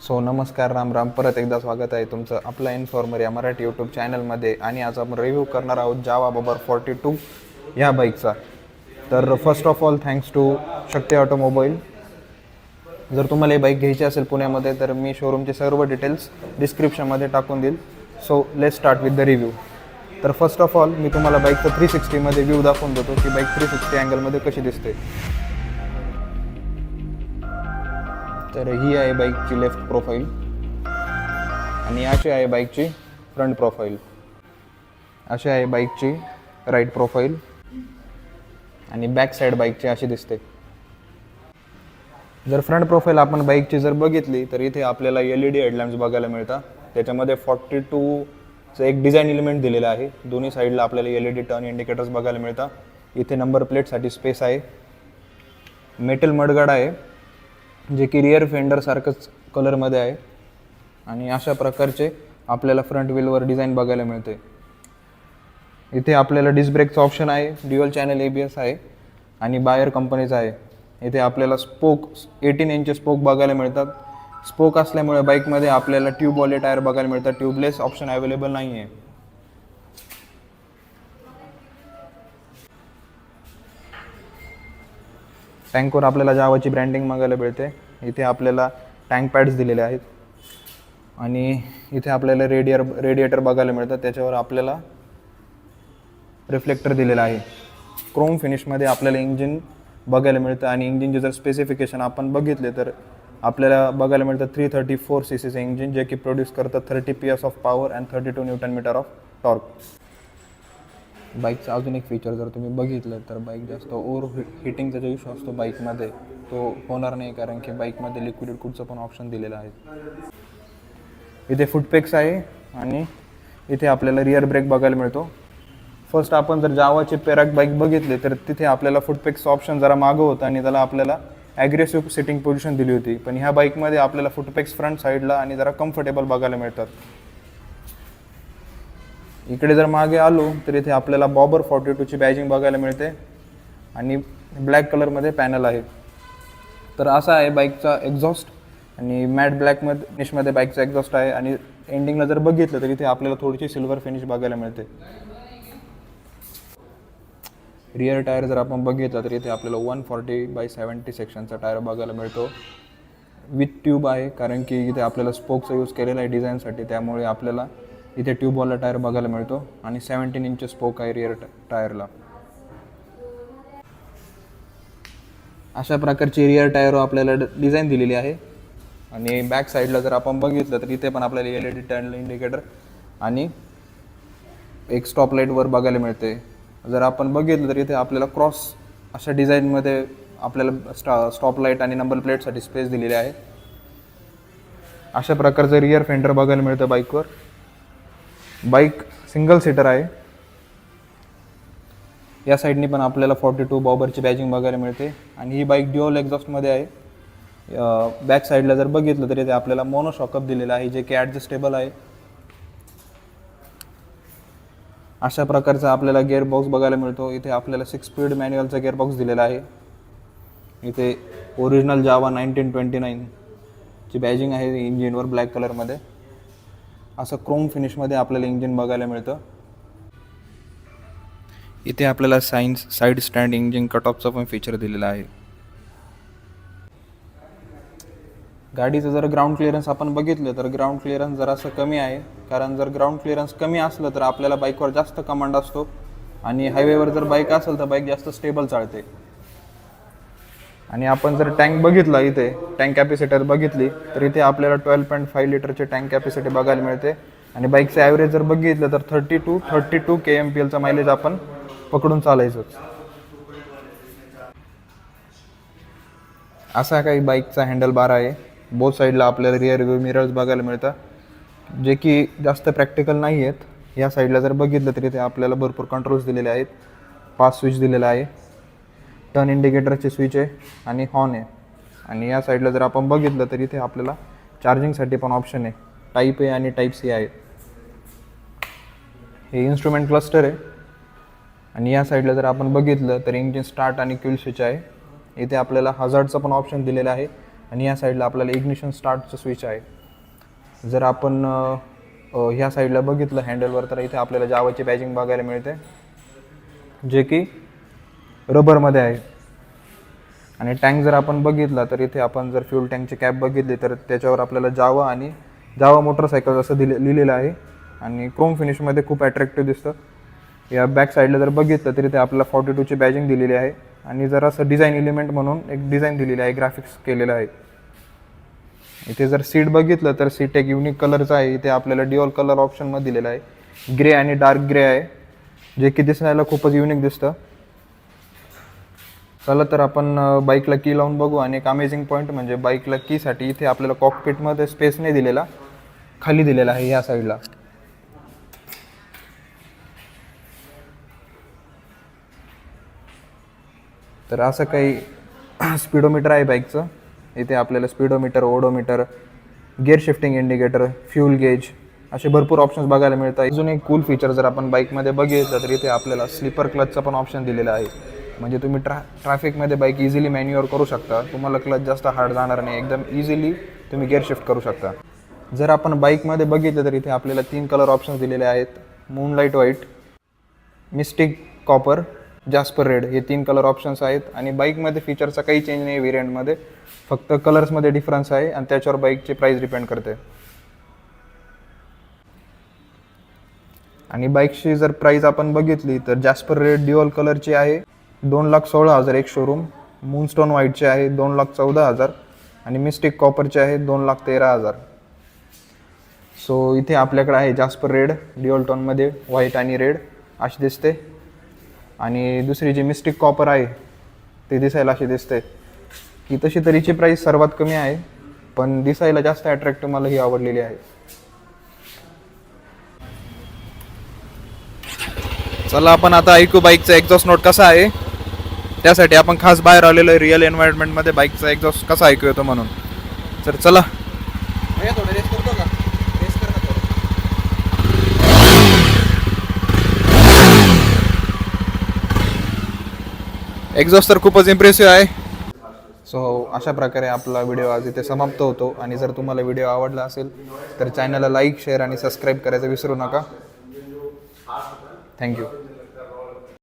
नमस्कार, राम राम. परत एकदा स्वागत आहे तुमचं आपला इन्फॉर्मर या मराठी यूट्यूब चॅनलमध्ये. आणि आज आपण रिव्ह्यू करणार आहोत जावा बबर 42 ह्या बाईकचा. तर first of all thanks to Shakti automobile. जर तुम्हाला ही बाईक घ्यायची असेल पुण्यामध्ये तर मी शोरूमचे सर्व डिटेल्स डिस्क्रिप्शनमध्ये टाकून देईल. So let's start with the review. तर फर्स्ट ऑफ ऑल मी तुम्हाला बाईकचं 360मध्ये व्ह्यू दाखवून देतो की बाईक 360 अँगलमध्ये कशी दिसते. तर ही आहे बाईकची लेफ्ट प्रोफाईल आणि अशी आहे बाईकची फ्रंट प्रोफाईल. अशी आहे बाईकची राईट प्रोफाईल आणि बॅक साईड बाईकची अशी दिसते. जर फ्रंट प्रोफाईल आपण बाईकची जर बघितली तर इथे आपल्याला LED हेडलॅम्प्स बघायला मिळतात. त्याच्यामध्ये 42चं एक डिझाईन एलिमेंट दिलेलं आहे. दोन्ही साईडला आपल्याला LED टर्न इंडिकेटर्स बघायला मिळतात. इथे नंबर प्लेटसाठी स्पेस आहे. मेटल मडगार्ड आहे जे की रिअर फेंडरसारखंच कलरमध्ये आहे. आणि अशा प्रकारचे आपल्याला फ्रंट व्हीलवर डिझाईन बघायला मिळते. इथे आपल्याला डिस्क ब्रेकचं ऑप्शन आहे. ड्युअल चॅनल ABS आहे आणि बायर कंपनीचा आहे. इथे आपल्याला स्पोक 18 इंच स्पोक बघायला मिळतात. स्पोक असल्यामुळे बाईकमध्ये आपल्याला ट्यूबवाले टायर बघायला मिळतात. ट्यूबलेस ऑप्शन अवेलेबल नाही आहे. टँकवर आपल्याला जावाची ब्रँडिंग बघायला मिळते. इथे आपल्याला टँक पॅड्स दिलेले आहेत आणि इथे आपल्याला रेडिएटर बघायला मिळतात. त्याच्यावर आपल्याला रिफ्लेक्टर दिलेला आहे. क्रोम फिनिशमध्ये आपल्याला इंजिन बघायला मिळतं आणि इंजिनचे जर स्पेसिफिकेशन आपण बघितले तर आपल्याला बघायला मिळतं 334 cc इंजिन जे की प्रोड्यूस करतं 30 PS of power and 32 Nm of torque. बाईकचं अजून एक फीचर जर तुम्ही बघितलं तर बाईक जास्त ओव्हर हिटिंगचा जो इश्यू असतो बाईकमध्ये तो होणार नाही, कारण की बाईकमध्ये लिक्विड कूलचं पण ऑप्शन दिलेलं आहे. इथे फुटपेक्स आहे आणि इथे आपल्याला रिअर ब्रेक बघायला मिळतो. फर्स्ट आपण जर जावाचे पेराक बाईक बघितले तर तिथे आपल्याला फुटपेक्सचं ऑप्शन जरा मागं होतं आणि त्याला आपल्याला ॲग्रेसिव्ह सिटिंग पोझिशन दिली होती. पण ह्या बाईकमध्ये आपल्याला फुटपेक्स फ्रंट साईडला आणि जरा कम्फर्टेबल बघायला मिळतात. इकडे जर मागे आलो तर इथे आपल्याला बॉबर 42ची बॅजिंग बघायला मिळते आणि ब्लॅक कलरमध्ये पॅनल आहे. तर असा आहे बाईकचा एक्झॉस्ट आणि मॅट ब्लॅकमध्ये फिनिशमध्ये बाईकचा एक्झॉस्ट आहे. आणि एंडिंगला जर बघितलं तर इथे आपल्याला थोडीशी सिल्वर फिनिश बघायला मिळते. रिअर टायर जर आपण बघितलं तर इथे आपल्याला 140/70 सेक्शनचा टायर बघायला मिळतो. विथ ट्यूब आहे, कारण की इथे आपल्याला स्पोकचा यूज केलेला आहे डिझाईनसाठी, त्यामुळे आपल्याला इथे ट्यूबवाला टायर बघायला मिळतो. आणि 17 इंच स्पोक आहे रिअर टायरला. अशा प्रकारची रिअर टायर आपल्याला डिझाईन दिलेली आहे. आणि बॅक साईडला जर आपण बघितलं तर इथे पण आपल्याला LED टर्न इंडिकेटर आणि एक स्टॉप लाईटवर बघायला मिळते. जर आपण बघितलं तर इथे आपल्याला क्रॉस अशा डिझाईनमध्ये आपल्याला स्टॉप लाईट आणि नंबर प्लेटसाठी स्पेस दिलेली आहे. अशा प्रकारचं रिअर फेंडर बघायला मिळतं बाईकवर. बाईक सिंगल सीटर आहे. या साईडनी पण आपल्याला 42 बॉबरची बॅजिंग बघायला मिळते आणि ही बाईक ड्युअल एक्झॉस्टमध्ये आहे. बॅक साईडला जर बघितलं तर इथे आपल्याला मोनो शॉकअप दिलेला आहे जे की ॲडजस्टेबल आहे. अशा प्रकारचा आपल्याला गिअरबॉक्स बघायला मिळतो. इथे आपल्याला 6 स्पीड मॅन्युअलचा गिअरबॉक्स दिलेला आहे. इथे ओरिजिनल जावा 1929 ची बॅजिंग आहे इंजिनवर ब्लॅक कलरमध्ये. असं क्रोम फिनिशमध्ये आपल्याला इंजिन बघायला मिळतं. इथे आपल्याला साईड स्टँड इंजिन कट ऑफचा पण फीचर दिलेला आहे. गाडीचं जर ग्राउंड क्लिअरन्स आपण बघितलं तर ग्राउंड क्लिअरन्स जरासं कमी आहे, कारण जर ग्राउंड क्लिअरन्स कमी असलं तर आपल्याला बाईकवर जास्त कमांड असतो आणि हायवेवर जर बाईक असेल तर बाईक जास्त स्टेबल चालते. आणि आपण जर टँक बघितला, इथे टँक कॅपॅसिटर बघितली तर इथे आपल्याला 12.5 लिटरचे टँक कॅपॅसिटी बघायला मिळते. आणि बाईकचं ॲव्हरेज जर बघितलं तर 32 kmpl मायलेज आपण पकडून चालायचंच. असा काही बाईकचा हँडल बार आहे. बोथ साईडला आपल्याला रिअर व्ह्यू मिरर्स बघायला मिळतात जे की जास्त प्रॅक्टिकल नाही आहेत. या साईडला जर बघितलं तर इथे आपल्याला भरपूर कंट्रोल्स दिलेले आहेत. पास स्विच दिलेला आहे, टर्न इंडिकेटरचे स्विच आहे आणि हॉर्न आहे. आणि या साईडला जर आपण बघितलं तर इथे आपल्याला चार्जिंगसाठी पण ऑप्शन आहे. टाईप A आणि टाईप C आहे. हे इन्स्ट्रुमेंट क्लस्टर आहे. आणि या साईडला जर आपण बघितलं तर इंजिन स्टार्ट आणि क्यूल स्विच आहे. इथे आपल्याला हजार्डचा पण ऑप्शन दिलेला आहे आणि या साईडला आपल्याला इग्निशन स्टार्टचं स्विच आहे. जर आपण ह्या साईडला बघितलं हँडलवर तर इथे आपल्याला जावाची बॅजिंग बघायला मिळते, जे की रबरमध्ये आहे. आणि टँक जर आपण बघितला तर इथे आपण जर फ्यूल टँकची कॅप बघितली तर त्याच्यावर आपल्याला जावा आणि जावा मोटरसायकल असं लिहिलेलं आहे आणि क्रोम फिनिशमध्ये खूप अट्रॅक्टिव्ह दिसतं. या बॅक साईडला जर बघितलं तर इथे आपल्याला 42ची बॅजिंग दिलेली आहे आणि जर असं डिझाईन एलिमेंट म्हणून एक डिझाईन दिलेली आहे, ग्राफिक्स केलेलं आहे. इथे जर सीट बघितलं तर सीट एक युनिक कलरचा आहे. इथे आपल्याला ड्युअल कलर ऑप्शनमध्ये दिलेला आहे, ग्रे आणि डार्क ग्रे आहे, जे की दिसायला खूपच युनिक दिसतं. चला तर आपण बाईकला की लावून बघू. आणि एक अमेझिंग पॉईंट म्हणजे बाईकला कीसाठी इथे आपल्याला कॉकपिटमध्ये स्पेस नाही दिलेला, खाली दिलेला आहे ह्या साईडला. तर असं काही स्पीडोमीटर आहे बाईकचं. इथे आपल्याला speedometer, odometer, gear shifting indicator, fuel gauge असे भरपूर ऑप्शन्स बघायला मिळतात. अजून एक कूल फीचर जर आपण बाईकमध्ये बघितलं तर इथे आपल्याला स्लीपर क्लचचा पण ऑप्शन दिलेला आहे. म्हणजे तुम्ही ट्रॅफिकमध्ये बाईक इझिली मॅन्युअर करू शकता. तुम्हाला क्लच जास्त हार्ड जाणार नाही, एकदम इझिली तुम्ही गिअर शिफ्ट करू शकता. जर आपण बाईकमध्ये बघितलं तर इथे आपल्याला 3 कलर ऑप्शन्स दिलेले आहेत, moonlight white, mistake copper, jasper red, हे 3 कलर ऑप्शन्स आहेत. आणि बाईकमध्ये फीचरचा काही चेंज नाही व्हेरियंटमध्ये, फक्त कलर्समध्ये डिफरन्स आहे आणि त्याच्यावर बाईकची प्राईस डिपेंड करते. आणि बाईकची जर प्राईस आपण बघितली तर जास्पर रेड ड्युअल कलरची आहे 2,16,000 एक शोरूम, मूनस्टोन व्हाईटचे आहे 2,14,000 आणि मिस्टिक कॉपरचे आहे 2,13,000. सो इथे आपल्याकडे आहे जास्पर रेड ड्युअल टोनमध्ये, व्हाईट आणि रेड अशी दिसते. आणि दुसरी जी मिस्टिक कॉपर आहे ते दिसायला अशी दिसते की तशी तरीची प्राईस सर्वात कमी आहे, पण दिसायला जास्त अट्रॅक्टिव्ह मला ही आवडलेली आहे. चला आपण आता ऐकू बाईकचा एक्झॉस्ट नोट कसा आहे. त्यासाठी आपण खास बाहेर आलेलो आहे रिअल एन्व्हायरमेंटमध्ये बाईकचा एक्झॉस्ट कसा ऐकू येतो म्हणून. तर चला थोडं रेस करतो का, रेस कर ना थोडं. एक्झॉस्ट तर खूपच इम्प्रेसिव्ह आहे. सो अशा प्रकारे आपला व्हिडिओ आज इथे समाप्त होतो. आणि जर तुम्हाला व्हिडिओ आवडला असेल तर चॅनलला लाईक, शेअर आणि सबस्क्राईब करायचं विसरू नका. थँक्यू.